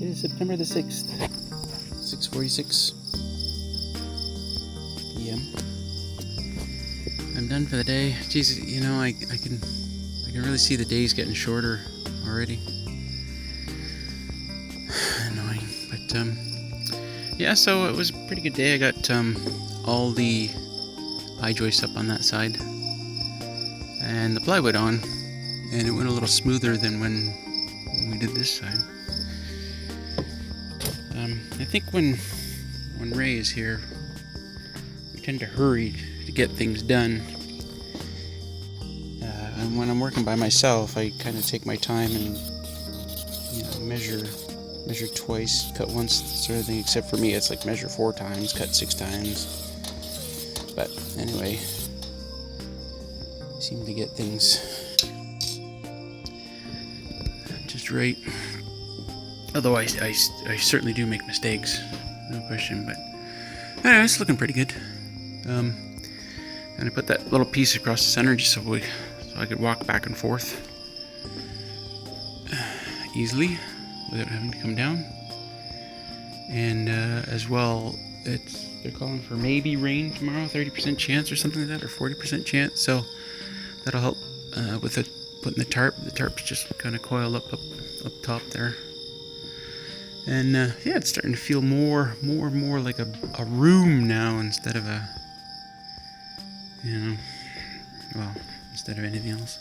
It is September the 6th, 6:46 p.m. I'm done for the day. Jesus, you know, I can really see the days getting shorter already. Annoying, but yeah. So it was a pretty good day. I got all the eye joists up on that side and the plywood on, and it went a little smoother than when we did this side. I think when Ray is here, we tend to hurry to get things done. And when I'm working by myself, I kind of take my time and, you know, measure twice, cut once, sort of thing. Except for me, it's like measure 4 times, cut 6 times. But anyway, I seem to get things just right. Although I certainly do make mistakes, no question. But anyway, it's looking pretty good. And I put that little piece across the center just so I could walk back and forth easily without having to come down. And as well, they're calling for maybe rain tomorrow, 30% chance or something like that, or 40% chance. So that'll help with putting the tarp. The tarp's just kind of coiled up top there. And yeah, it's starting to feel more like a room now instead of a, you know, well, instead of anything else.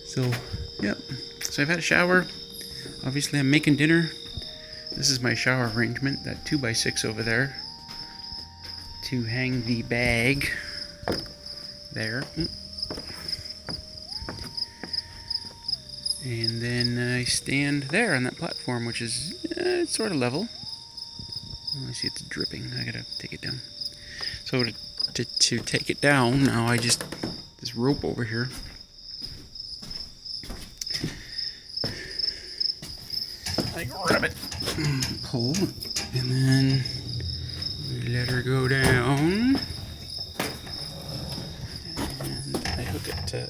So, yep. So I've had a shower. Obviously, I'm making dinner. This is my shower arrangement, that 2x6 over there, to hang the bag there. And then I stand there on that platform, which is it's sort of level. Oh, I see it's dripping. I gotta take it down. So to take it down, now I just this rope over here. I grab it, pull, and then let her go down. And I hook it to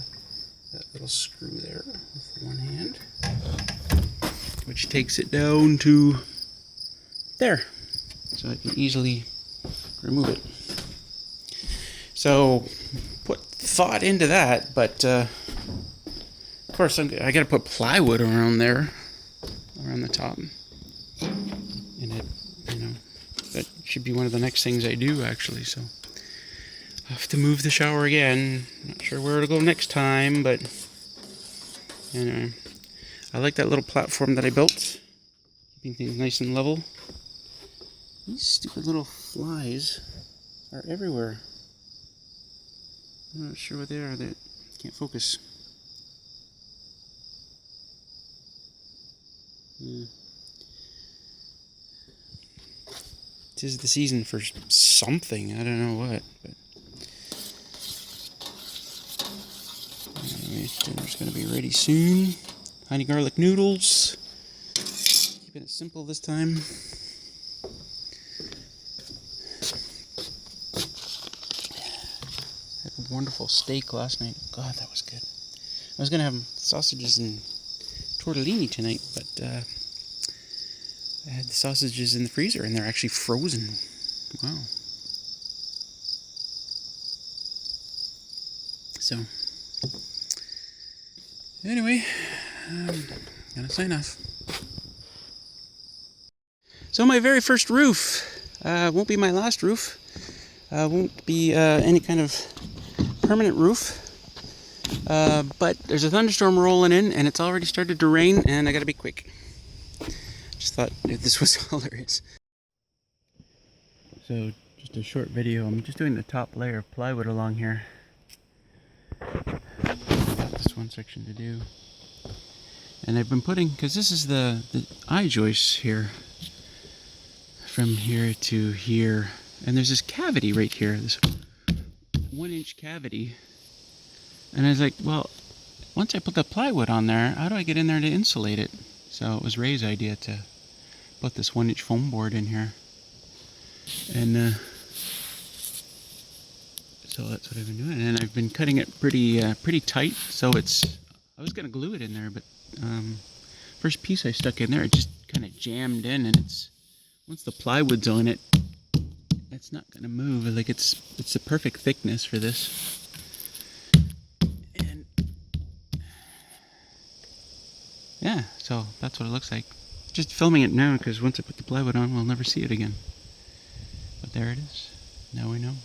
that little screw there with one hand, which takes it down to there, so I can easily remove it. So put thought into that, but of course I got to put plywood around there, around the top, and it, you know, that should be one of the next things I do actually. So I have to move the shower again. Not sure where to go next time, but anyway, I like that little platform that I built, keeping things nice and level. These stupid little flies are everywhere. I'm not sure what they are. They can't focus. Tis the season for something. I don't know what, but anyway, dinner's gonna be ready soon. Honey garlic noodles. Keeping it simple this time. Had a wonderful steak last night. God, that was good. I was gonna have sausages and tortellini tonight, but I had the sausages in the freezer and they're actually frozen. Wow. So anyway, gonna sign off. So my very first roof, won't be my last roof, won't be any kind of permanent roof, but there's a thunderstorm rolling in and it's already started to rain and I gotta be quick. Just thought this was hilarious. So just a short video. I'm just doing the top layer of plywood along here. Got this one section to do, and I've been putting, because this is the eye joists here, from here to here, and there's this cavity right here, this 1-inch cavity, and I was like, well, once I put the plywood on there, how do I get in there to insulate it? So it was Ray's idea to put this 1-inch foam board in here, and so that's what I've been doing, and I've been cutting it pretty tight. So I was gonna glue it in there, but first piece I stuck in there, it just kind of jammed in, and once the plywood's on it, it's not gonna move. Like it's the perfect thickness for this. And yeah, so that's what it looks like. Just filming it now because once I put the plywood on, we'll never see it again. But there it is. Now we know.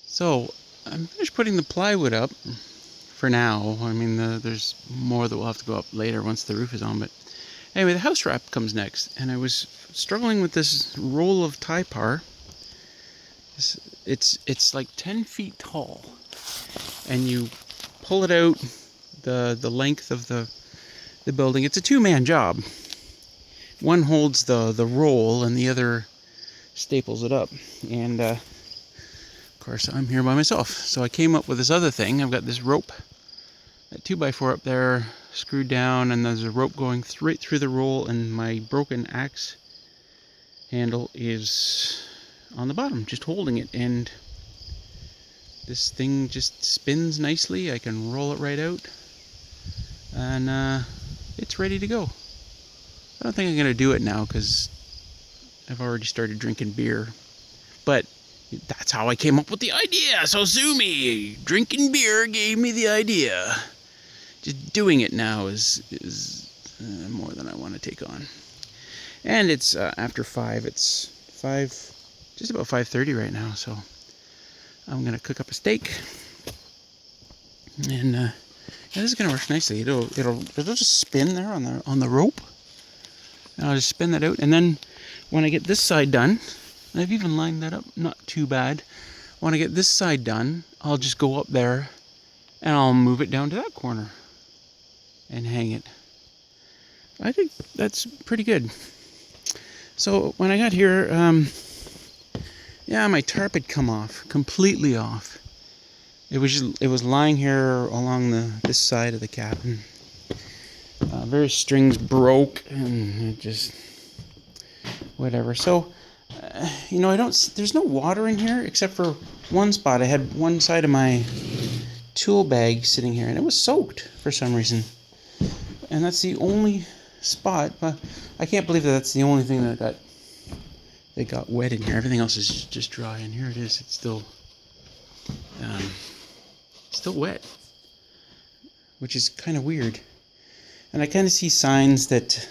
So I'm finished putting the plywood up for now. I mean, there's more that will have to go up later once the roof is on. But anyway, the house wrap comes next, and I was struggling with this roll of Typar. It's like 10 feet tall, and you pull it out the length of the building. It's a two-man job. One holds the roll, and the other staples it up. And of course, I'm here by myself, so I came up with this other thing. I've got this rope, that 2x4 up there, screwed down, and there's a rope going right through the roll, and my broken axe handle is on the bottom, just holding it, and this thing just spins nicely. I can roll it right out, and it's ready to go. I don't think I'm going to do it now because I've already started drinking beer, but that's how I came up with the idea. So sue me. Drinking beer gave me the idea. Just doing it now is more than I want to take on. And it's after 5. It's 5, just about 5:30 right now. So I'm gonna cook up a steak, and yeah, this is gonna work nicely. It'll just spin there on the rope, and I'll just spin that out. And then when I get this side done, and I've even lined that up, not too bad. When I get this side done, I'll just go up there, and I'll move it down to that corner and hang it. I think that's pretty good. So when I got here, yeah, my tarp had come off, completely off. It was lying here along this side of the cabin. Various strings broke, and it just whatever. So there's no water in here except for one spot. I had one side of my tool bag sitting here, and it was soaked for some reason. And that's the only spot. But I can't believe that's the only thing that got wet in here. Everything else is just dry, and here it is. It's still wet, which is kind of weird. And I kind of see signs that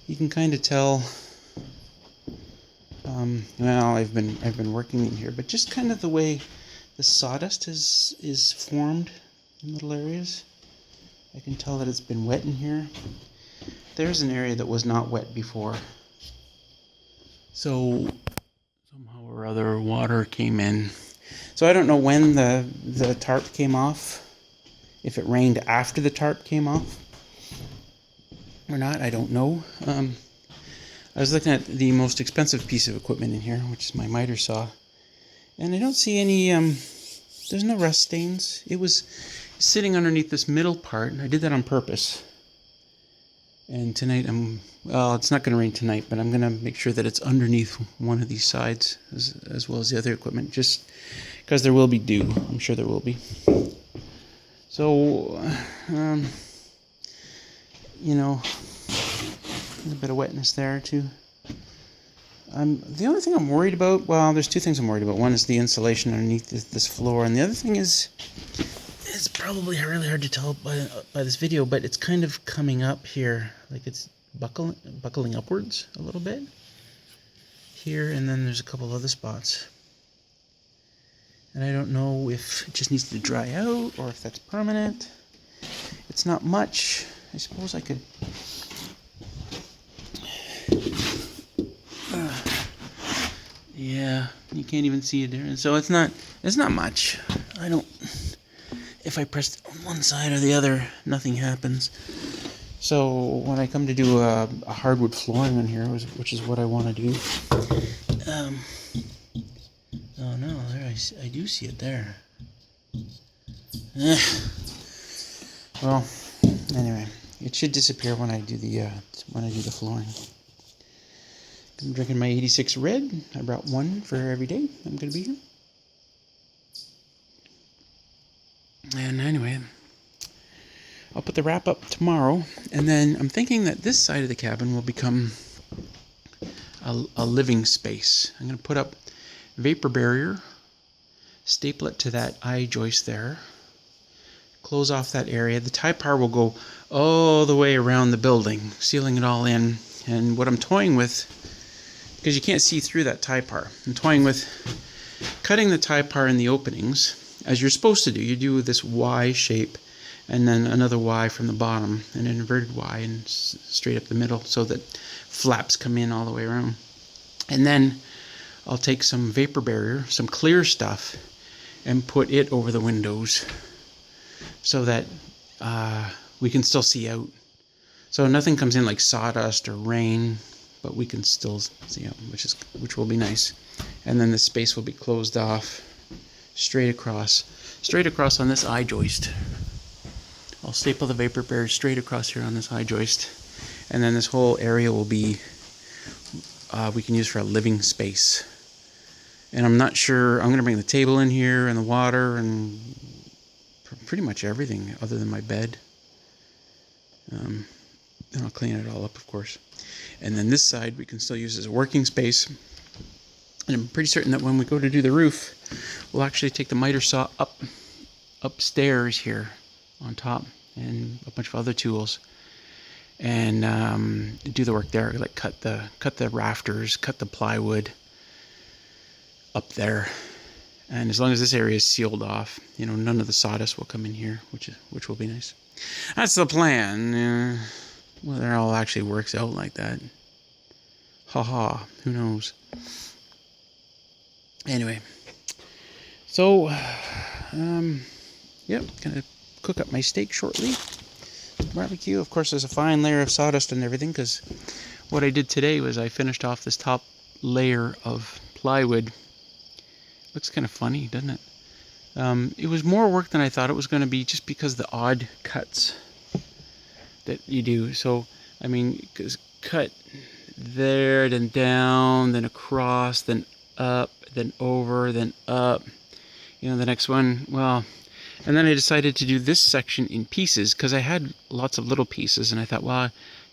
you can kind of tell. Well, I've been working in here, but just kind of the way the sawdust is formed in little areas. I can tell that it's been wet in here. There's an area that was not wet before. So somehow or other water came in. So I don't know when the tarp came off. If it rained after the tarp came off or not, I don't know. I was looking at the most expensive piece of equipment in here, which is my miter saw, and I don't see any, there's no rust stains. It was sitting underneath this middle part, and I did that on purpose. And tonight well, it's not going to rain tonight, but I'm going to make sure that it's underneath one of these sides as well as the other equipment, just because there will be dew. I'm sure there will be. So, there's a bit of wetness there too. The only thing I'm worried about, well, there's two things I'm worried about. One is the insulation underneath this floor, and the other thing is, it's probably really hard to tell by this video, but it's kind of coming up here, like it's buckling upwards a little bit here, and then there's a couple other spots. And I don't know if it just needs to dry out or if that's permanent. It's not much. I suppose I could. Yeah, you can't even see it there. So it's not much. If I press on one side or the other, nothing happens. So when I come to do a hardwood flooring in here, which is what I want to do. Oh no, there I do see it there. Well, anyway, it should disappear when I do the flooring. I'm drinking my 86 red. I brought one for every day I'm going to be here. And anyway, I'll put the wrap up tomorrow, and then I'm thinking that this side of the cabin will become a living space. I'm going to put up vapor barrier, staple it to that I-joist there, close off that area. The tie par will go all the way around the building, sealing it all in. And what I'm toying with, because you can't see through that tie par, I'm toying with cutting the tie par in the openings, as you're supposed to do. You do this Y shape, and then another Y from the bottom, and an inverted Y, and straight up the middle, so that flaps come in all the way around. And then I'll take some vapor barrier, some clear stuff, and put it over the windows so that we can still see out. So nothing comes in like sawdust or rain, but we can still see out, which will be nice. And then the space will be closed off straight across on this I-joist. I'll staple the vapor barrier straight across here on this I-joist, and then this whole area will be we can use for a living space. And I'm not sure, I'm going to bring the table in here and the water and pretty much everything other than my bed. And I'll clean it all up, of course. And then this side we can still use as a working space. And I'm pretty certain that when we go to do the roof, we'll actually take the miter saw upstairs here on top, and a bunch of other tools, and do the work there, like cut the rafters, cut the plywood up there. And as long as this area is sealed off, none of the sawdust will come in here, which will be nice. That's the plan. Whether it all actually works out like that, who knows. Anyway, so yep, gonna cook up my steak shortly. Barbecue, of course, there's a fine layer of sawdust and everything, because what I did today was I finished off this top layer of plywood. Looks kind of funny, doesn't it? It was more work than I thought it was going to be, just because the odd cuts that you do. So, I mean, because cut there, then down, then across, then up, then over, then up. The next one, well, and then I decided to do this section in pieces, because I had lots of little pieces, and I thought, well,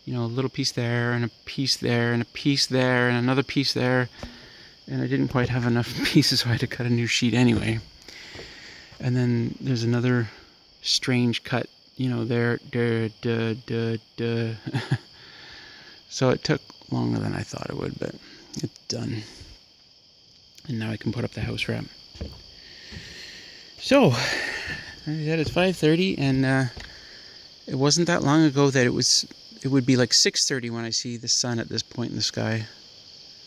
a little piece there, and a piece there, and a piece there, and another piece there, and I didn't quite have enough pieces, so I had to cut a new sheet anyway. And then there's another strange cut, there, So it took longer than I thought it would, but it's done. And now I can put up the house wrap. So, it's 5:30, and it wasn't that long ago that it would be like 6:30 when I see the sun at this point in the sky.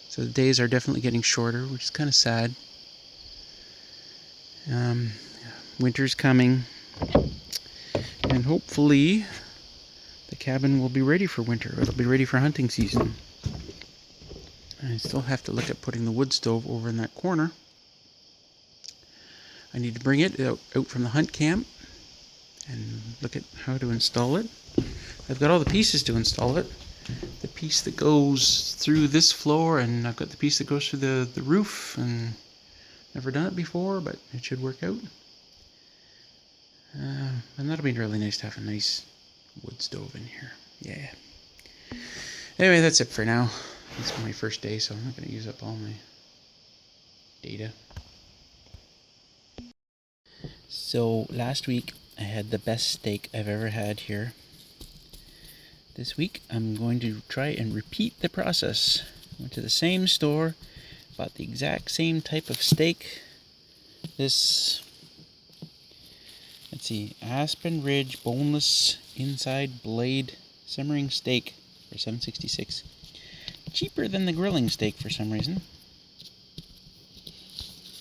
So the days are definitely getting shorter, which is kind of sad. Winter's coming, and hopefully the cabin will be ready for winter. It'll be ready for hunting season. I still have to look at putting the wood stove over in that corner. I need to bring it out from the hunt camp and look at how to install it. I've got all the pieces to install it. The piece that goes through this floor, and I've got the piece that goes through the roof, and never done it before, but it should work out. And that'll be really nice to have a nice wood stove in here. Yeah. Anyway, that's it for now. It's my first day, so I'm not going to use up all my data. So last week I had the best steak I've ever had here. This week I'm going to try and repeat the process. Went to the same store, bought the exact same type of steak. This, let's see, Aspen Ridge boneless inside blade simmering steak for $7.66. Cheaper than the grilling steak for some reason.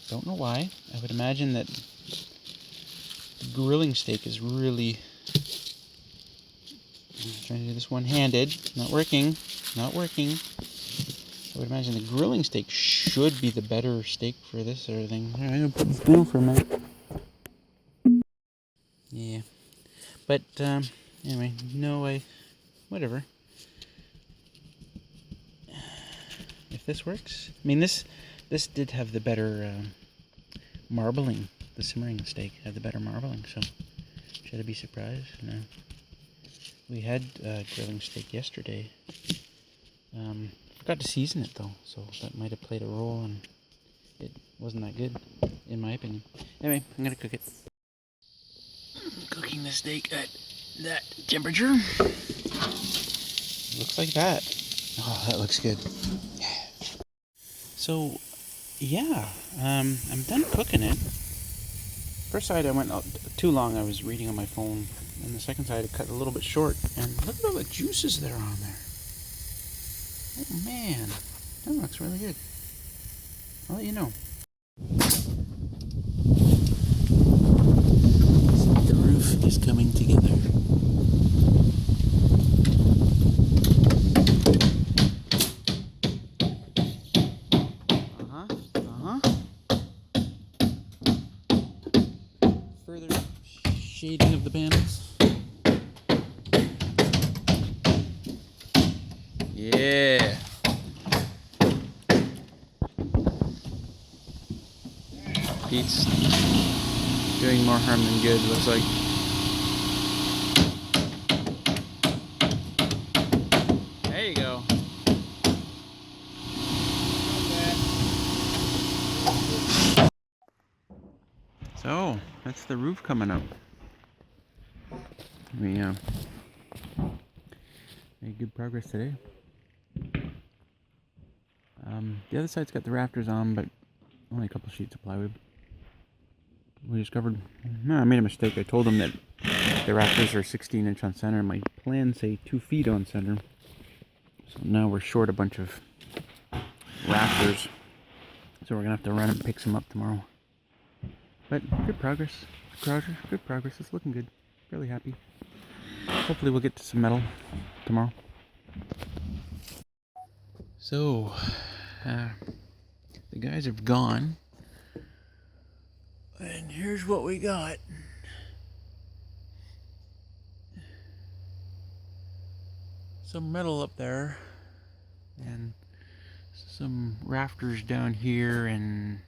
Don't know why. I would imagine that the grilling steak is really... I'm trying to do this one-handed. Not working. I would imagine the grilling steak should be the better steak for this sort of thing. Alright, I'm going to put this down for a minute. Yeah. But, anyway, no way. Whatever. If this works. I mean, this did have the better marbling. The simmering steak had the better marbling, so should I be surprised? No. We had grilling steak yesterday. Forgot to season it though, so that might have played a role, and it wasn't that good, in my opinion. Anyway, I'm gonna cook it. Cooking the steak at that temperature. Looks like that. Oh, that looks good. So, yeah, I'm done cooking it. First side I went too long. I was reading on my phone, and the second side I cut a little bit short. And look at all the juices that are on there. Oh man, that looks really good. I'll let you know. The roof is coming together. Further shading of the panels. Yeah. Pete's doing more harm than good, looks like. There you go. So, that's the roof coming up. We made good progress today. The other side's got the rafters on, but only a couple sheets of plywood. We discovered, no, I made a mistake. I told them that the rafters are 16-inch on center. My plans say 2 feet on center. So now we're short a bunch of rafters. So we're gonna have to run and pick some up tomorrow. But good progress. Good progress. It's looking good. Really happy. Hopefully we'll get to some metal tomorrow. So, the guys have gone. And here's what we got. Some metal up there. And some rafters down here, and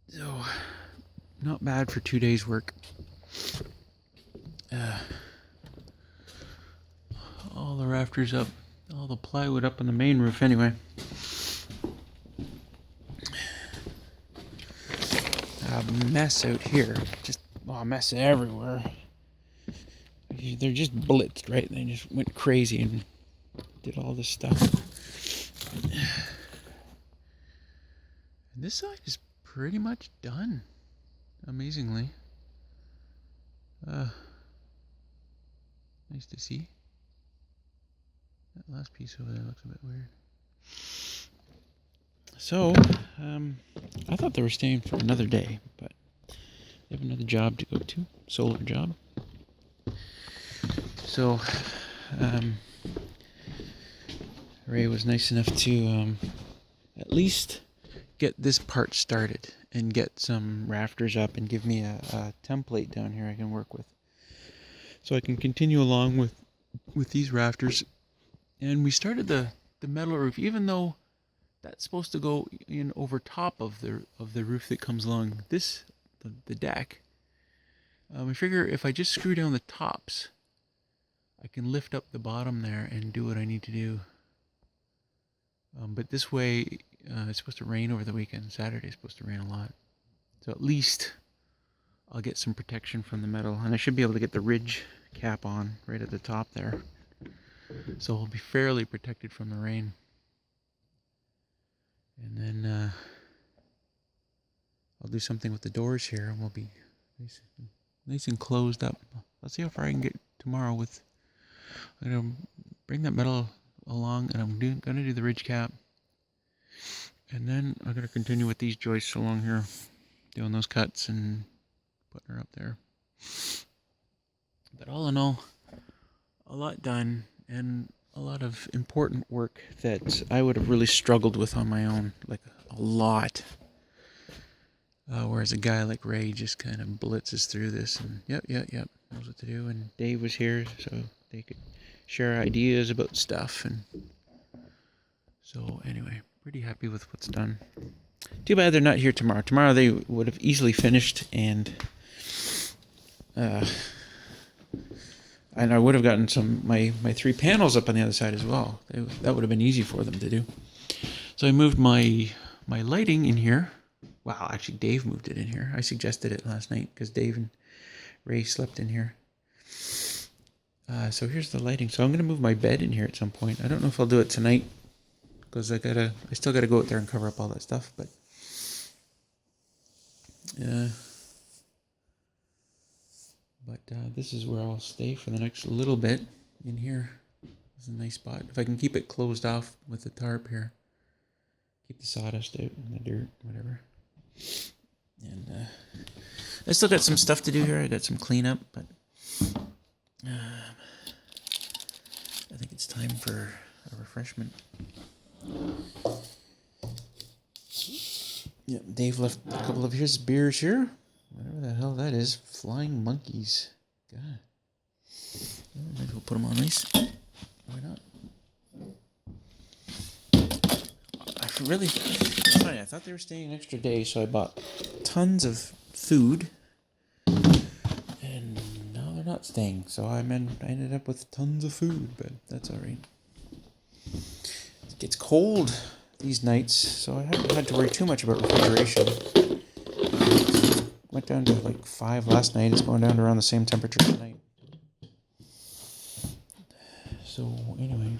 so not bad for 2 days work. All the rafters up, all the plywood up on the main roof anyway. A mess out here, just a mess everywhere. They're just blitzed, right? They just went crazy and did all this stuff. And this side is pretty much done, amazingly. Nice to see. That last piece over there looks a bit weird. So, I thought they were staying for another day, but they have another job to go to, solar job. So, Ray was nice enough to at least get this part started and get some rafters up and give me a template down here I can work with. So I can continue along with these rafters. And we started the metal roof, even though that's supposed to go in over top of the roof that comes along the deck. I figure if I just screw down the tops, I can lift up the bottom there and do what I need to do. But this way, it's supposed to rain over the weekend. Saturday's supposed to rain a lot. So at least I'll get some protection from the metal. And I should be able to get the ridge cap on right at the top there. So we'll be fairly protected from the rain. And then I'll do something with the doors here, and we'll be nice and closed up. Let's see how far I can get tomorrow with... I'm going to bring that metal along, and I'm going to do the ridge cap. And then I'm going to continue with these joists along here, doing those cuts and putting her up there. But all in all, a lot done, and a lot of important work that I would have really struggled with on my own, like a lot. Whereas a guy like Ray just kind of blitzes through this and yep, knows what to do. And Dave was here, so they could share ideas about stuff. And so anyway, pretty happy with what's done. Too bad they're not here tomorrow. Tomorrow they would have easily finished and And I would have gotten my 3 panels up on the other side as well. That would have been easy for them to do. So I moved my lighting in here. Wow, actually Dave moved it in here. I suggested it last night because Dave and Ray slept in here. So here's the lighting. So I'm going to move my bed in here at some point. I don't know if I'll do it tonight because I still gotta go out there and cover up all that stuff. But this is where I'll stay for the next little bit in here. It's a nice spot. If I can keep it closed off with the tarp here, keep the sawdust out and the dirt, whatever. And I still got some stuff to do here. I got some cleanup, but I think it's time for a refreshment. Yeah, Dave left a couple of his beers here. Whatever the hell that is. Flying monkeys. God. Might as well put them on ice. Why not? Funny, I thought they were staying an extra day, so I bought tons of food. And now they're not staying, so I ended up with tons of food, but that's alright. It gets cold these nights, so I haven't had to worry too much about refrigeration. Went down to like 5 last night. It's going down to around the same temperature tonight. So anyway,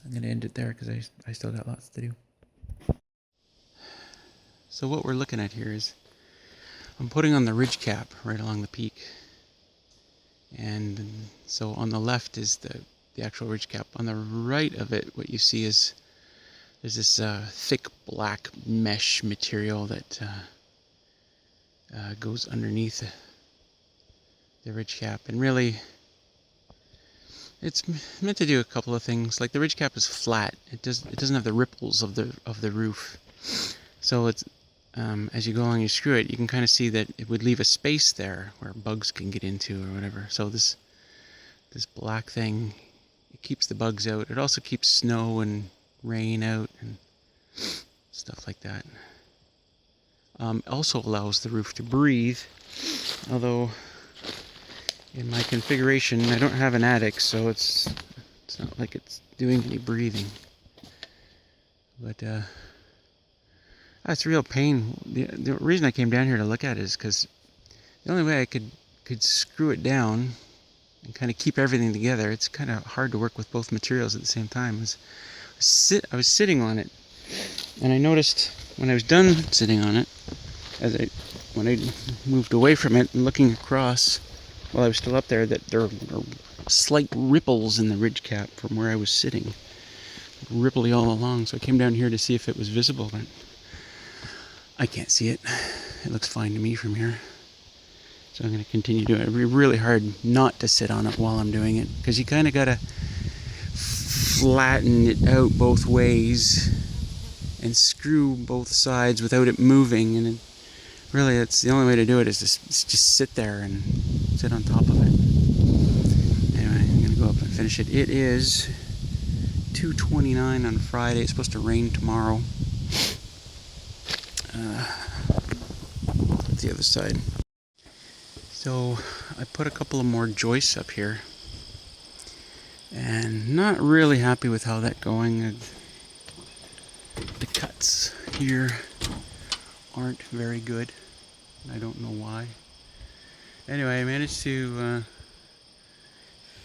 I'm going to end it there because I still got lots to do. So what we're looking at here is I'm putting on the ridge cap right along the peak. And so on the left is the actual ridge cap. On the right of it, what you see is there's this thick black mesh material that goes underneath the ridge cap. And really, it's meant to do a couple of things. Like the ridge cap is flat. It doesn't have the ripples of the roof. So it's as you go along, you screw it, you can kind of see that it would leave a space there where bugs can get into or whatever. So this black thing, it keeps the bugs out. It also keeps snow and rain out and stuff like that. Also allows the roof to breathe, although in my configuration I don't have an attic, so it's not like it's doing any breathing. But that's a real pain. The reason I came down here to look at it is because the only way I could screw it down and kind of keep everything together, it's kind of hard to work with both materials at the same time, I was sitting on it, and I noticed when I was done sitting on it, when I moved away from it and looking across while I was still up there, that there are slight ripples in the ridge cap from where I was sitting, ripply all along. So I came down here to see if it was visible, but I can't see it. It looks fine to me from here. So I'm going to continue doing it. It'd be really hard not to sit on it while I'm doing it, because you kind of got to flatten it out both ways and screw both sides without it moving. And really, that's the only way to do it, is just sit there and sit on top of it. Anyway, I'm going to go up and finish it. It is 2:29 on Friday. It's supposed to rain tomorrow. That's the other side. So I put a couple of more joists up here, and not really happy with how that's going. The cuts here aren't very good. I don't know why. Anyway, I managed to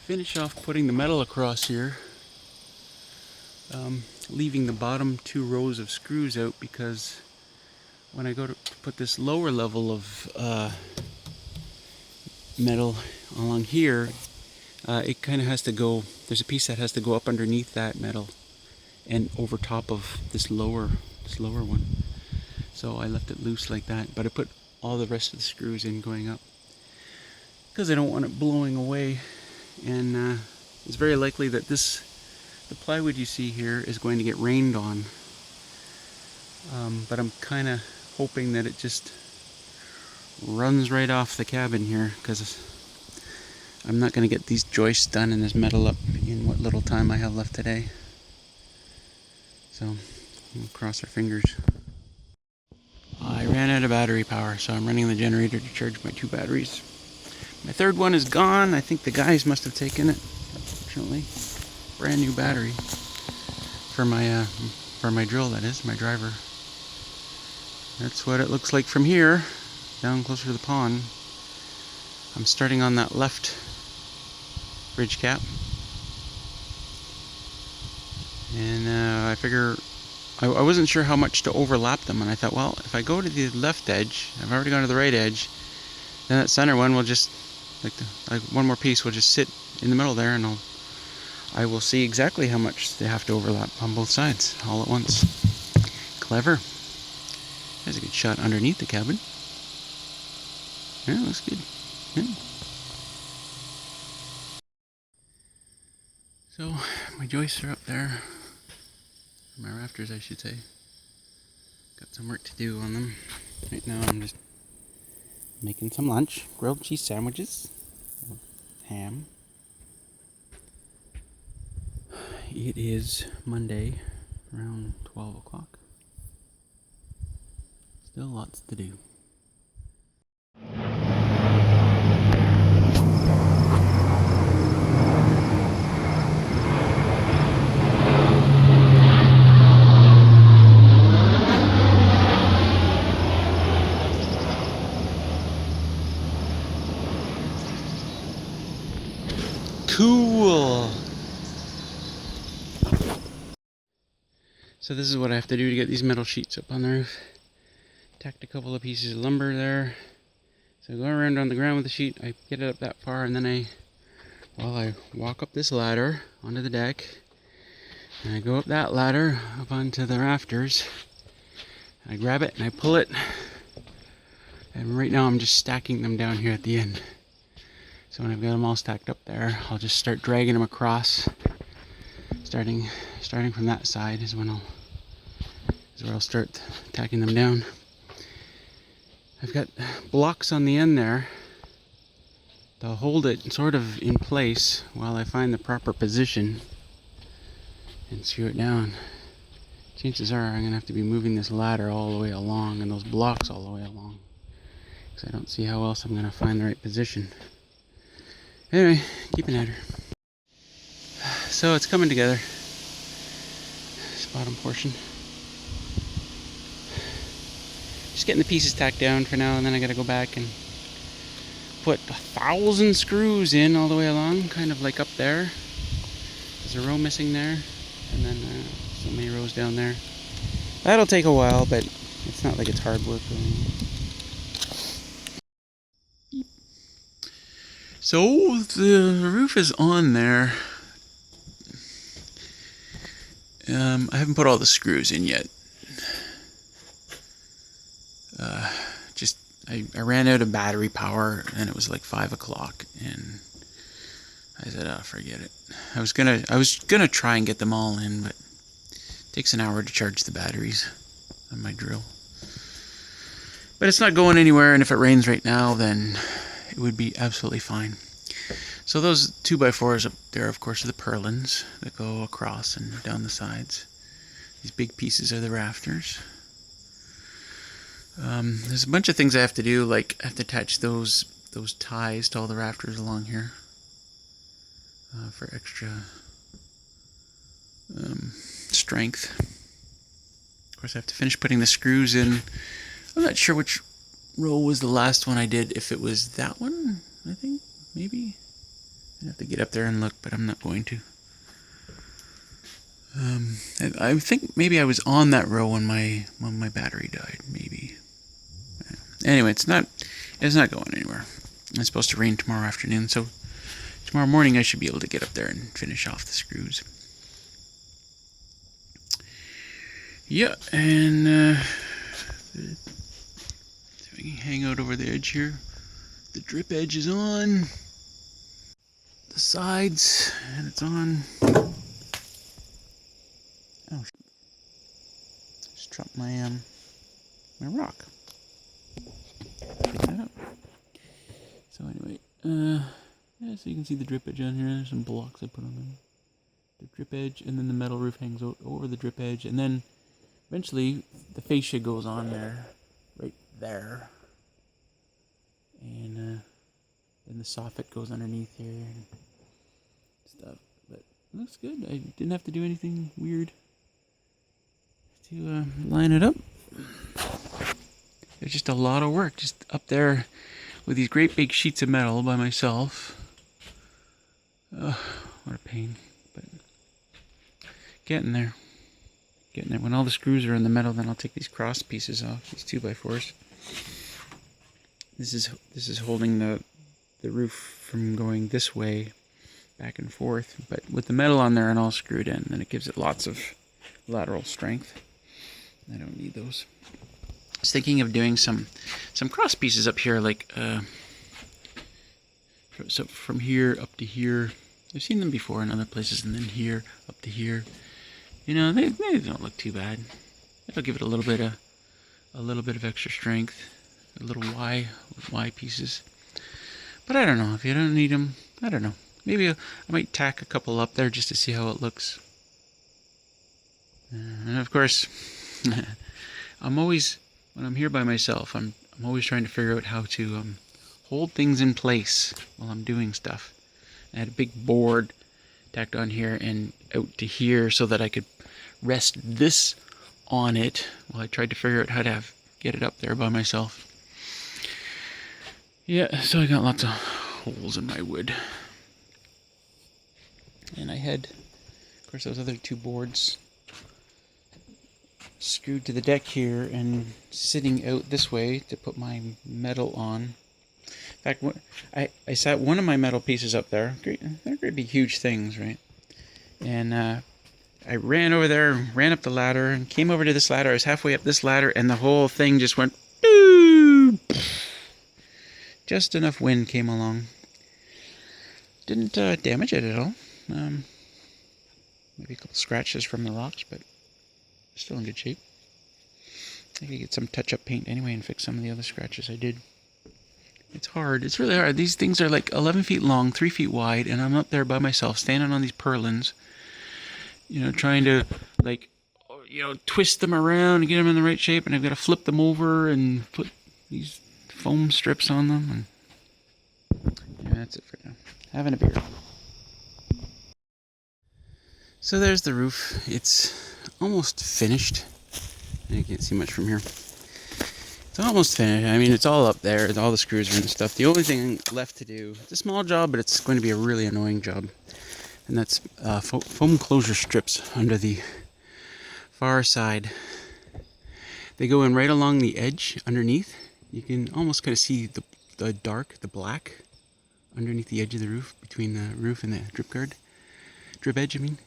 finish off putting the metal across here, leaving the bottom 2 rows of screws out, because when I go to put this lower level of metal along here, it kind of has to go, there's a piece that has to go up underneath that metal and over top of this lower one. So I left it loose like that, but I put all the rest of the screws in going up because I don't want it blowing away. And it's very likely that the plywood you see here is going to get rained on, but I'm kind of hoping that it just runs right off the cabin here, because I'm not going to get these joists done and this metal up in what little time I have left today. So we'll cross our fingers. I ran out of battery power, so I'm running the generator to charge my 2 batteries. My third one is gone. I think the guys must have taken it. Unfortunately, brand new battery for my drill. That is my driver. That's what it looks like from here, down closer to the pond. I'm starting on that left bridge cap, and I figure I wasn't sure how much to overlap them, and I thought, well, if I go to the left edge, I've already gone to the right edge, then that center one will just, like one more piece will just sit in the middle there, and I will see exactly how much they have to overlap on both sides all at once. Clever. There's a good shot underneath the cabin. Yeah, looks good. Yeah. So, my joists are up there. My rafters, I should say. Got some work to do on them. Right now I'm just making some lunch. Grilled cheese sandwiches. Ham. It is Monday, around 12 o'clock. Still lots to do. Cool! So this is what I have to do to get these metal sheets up on the roof. Tacked a couple of pieces of lumber there. So I go around on the ground with the sheet, I get it up that far, and then I walk up this ladder onto the deck, and I go up that ladder up onto the rafters. I grab it and I pull it, and right now I'm just stacking them down here at the end. So when I've got them all stacked up there, I'll just start dragging them across. Starting from that side is where I'll start tacking them down. I've got blocks on the end there to hold it sort of in place while I find the proper position and screw it down. Chances are I'm going to have to be moving this ladder all the way along and those blocks all the way along, because I don't see how else I'm going to find the right position. Anyway, keep an eye. So it's coming together, this bottom portion. Just getting the pieces tacked down for now, and then I gotta go back and put 1,000 screws in all the way along, kind of like up there. There's a row missing there, and then so many rows down there. That'll take a while, but it's not like it's hard work or anything. So the roof is on there. I haven't put all the screws in yet. I ran out of battery power, and it was like 5 o'clock, and I said, oh, forget it. I was gonna try and get them all in, but it takes an hour to charge the batteries on my drill. But it's not going anywhere, and if it rains right now, then it would be absolutely fine. So those 2x4s up there, of course, are the purlins that go across and down the sides. These big pieces are the rafters. There's a bunch of things I have to do, like I have to attach those ties to all the rafters along here for extra strength. Of course, I have to finish putting the screws in. I'm not sure which row was the last one I did. If it was that one, I think, maybe. I'd have to get up there and look, but I'm not going to. I think maybe I was on that row when my battery died, maybe. Anyway, it's not going anywhere. It's supposed to rain tomorrow afternoon, so tomorrow morning I should be able to get up there and finish off the screws. Yeah, and so we can hang out over the edge here. The drip edge is on the sides, and it's on. Oh, just dropped my rock. Pick that up. So anyway, yeah, so you can see the drip edge on here. There's some blocks I put on them. The drip edge, and then the metal roof hangs over the drip edge, and then eventually the fascia goes on there, right there, and then then the soffit goes underneath here and stuff. But it looks good. I didn't have to do anything weird to line it up. It's just a lot of work, just up there with these great big sheets of metal by myself. What a pain, but getting there. Getting there. When all the screws are in the metal, then I'll take these cross pieces off, these 2x4s. This is holding the roof from going this way, back and forth. But with the metal on there and all screwed in, then it gives it lots of lateral strength. I don't need those. I was thinking of doing some cross pieces up here, like so from here up to here. I've seen them before in other places, and then here up to here. You know, they don't look too bad. It'll give it a little bit of extra strength, a little Y pieces. But I don't know if you don't need them. I don't know. Maybe I might tack a couple up there just to see how it looks. And of course, I'm always, when I'm here by myself, I'm always trying to figure out how to hold things in place while I'm doing stuff. I had a big board tacked on here and out to here so that I could rest this on it while I tried to figure out how to get it up there by myself. Yeah, so I got lots of holes in my wood. And I had, of course, those other two boards screwed to the deck here and sitting out this way to put my metal on. In fact, I sat one of my metal pieces up there. They're great big huge things, right? And I ran over there, ran up the ladder, and came over to this ladder. I was halfway up this ladder, and the whole thing just went boom. Just enough wind came along. Didn't damage it at all. Maybe a couple scratches from the rocks, but still in good shape. I could get some touch-up paint anyway and fix some of the other scratches I did. It's hard. It's really hard. These things are like 11 feet long, 3 feet wide, and I'm up there by myself, standing on these purlins, you know, trying to, like, you know, twist them around and get them in the right shape, and I've got to flip them over and put these foam strips on them. And yeah, that's it for now. Having a beer. So there's the roof. It's almost finished. You can't see much from here. It's almost finished. I mean, it's all up there. All the screws are in and stuff. The only thing left to do, it's a small job, but it's going to be a really annoying job. And that's foam closure strips under the far side. They go in right along the edge underneath. You can almost kind of see the black underneath the edge of the roof, between the roof and the drip edge, I mean.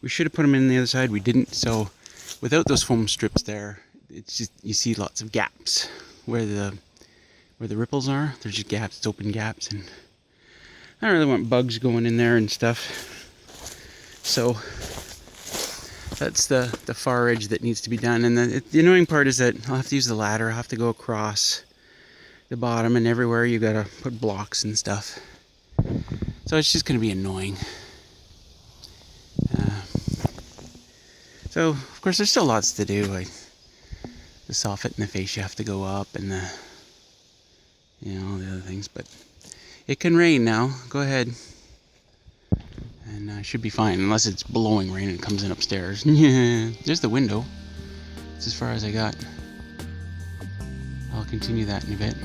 We should have put them in the other side. We didn't, so without those foam strips there, it's just, you see lots of gaps where the ripples are. There's just gaps, it's open gaps, and I don't really want bugs going in there and stuff. So that's the far edge that needs to be done. And the annoying part is that I'll have to use the ladder. I'll have to go across the bottom, and everywhere you gotta put blocks and stuff. So it's just gonna be annoying. So, of course, there's still lots to do. Like the soffit and the fascia have to go up, and all the other things. But it can rain now. Go ahead, and I should be fine, unless it's blowing rain and it comes in upstairs. Yeah, there's the window. That's as far as I got. I'll continue that in a bit.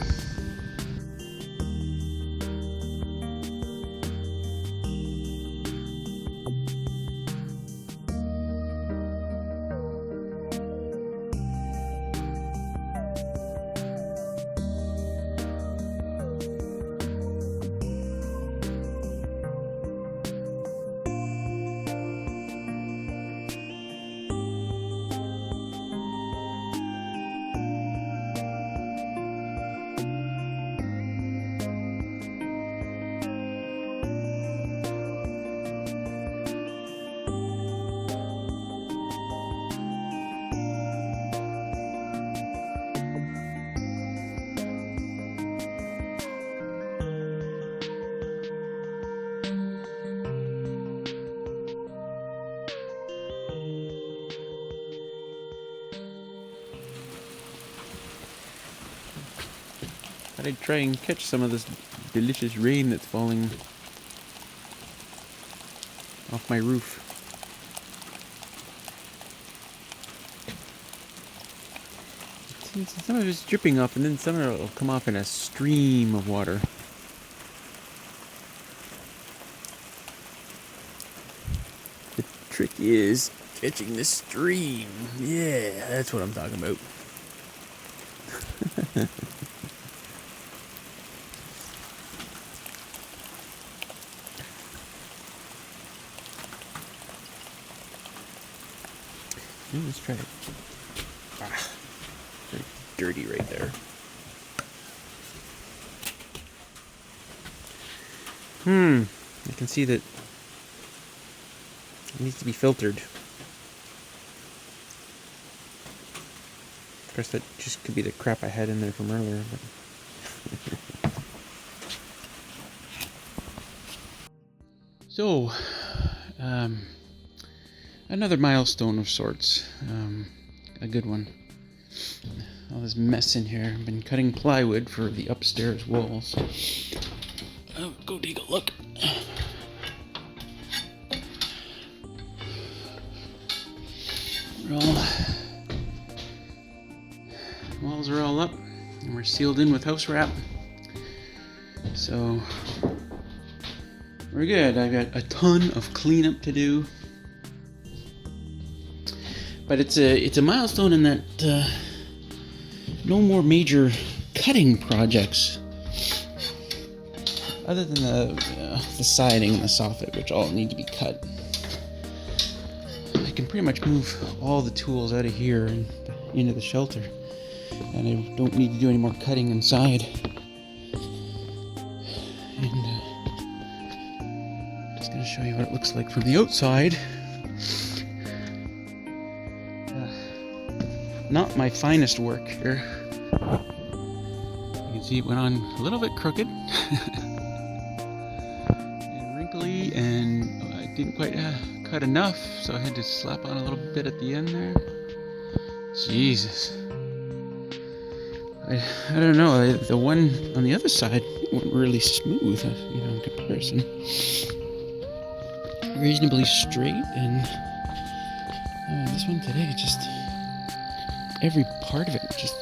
Thought I'd try and catch some of this delicious rain that's falling off my roof. Some of it's dripping off, and then some of it will come off in a stream of water. The trick is catching the stream. Yeah, that's what I'm talking about. Let's try it. Very dirty right there. I can see that it needs to be filtered. Of course, that just could be the crap I had in there from earlier. But so, another milestone of sorts. A good one. All this mess in here. I've been cutting plywood for the upstairs walls. Oh, go take a look. Walls are all up, and we're sealed in with house wrap. So we're good. I've got a ton of cleanup to do, but it's a milestone in that no more major cutting projects, other than the siding and the soffit, which all need to be cut. I can pretty much move all the tools out of here and into the shelter, and I don't need to do any more cutting inside. And I'm just going to show you what it looks like from the outside. Not my finest work here. You can see it went on a little bit crooked and wrinkly, and I didn't quite cut enough, so I had to slap on a little bit at the end there. Jesus. I don't know, the one on the other side went really smooth, in comparison. Reasonably straight, and this one today, just every part of it just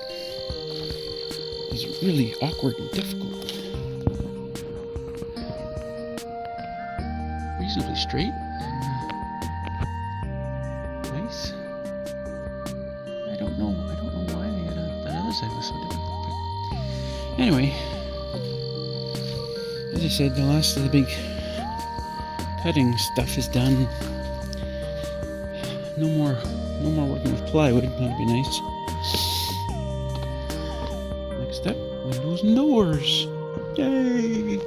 is really awkward and difficult. Reasonably straight. Nice. I don't know why the other side was so difficult. But anyway, as I said, the last of the big cutting stuff is done. No more working with plywood. That'd be nice. Next up, windows and doors. Yay!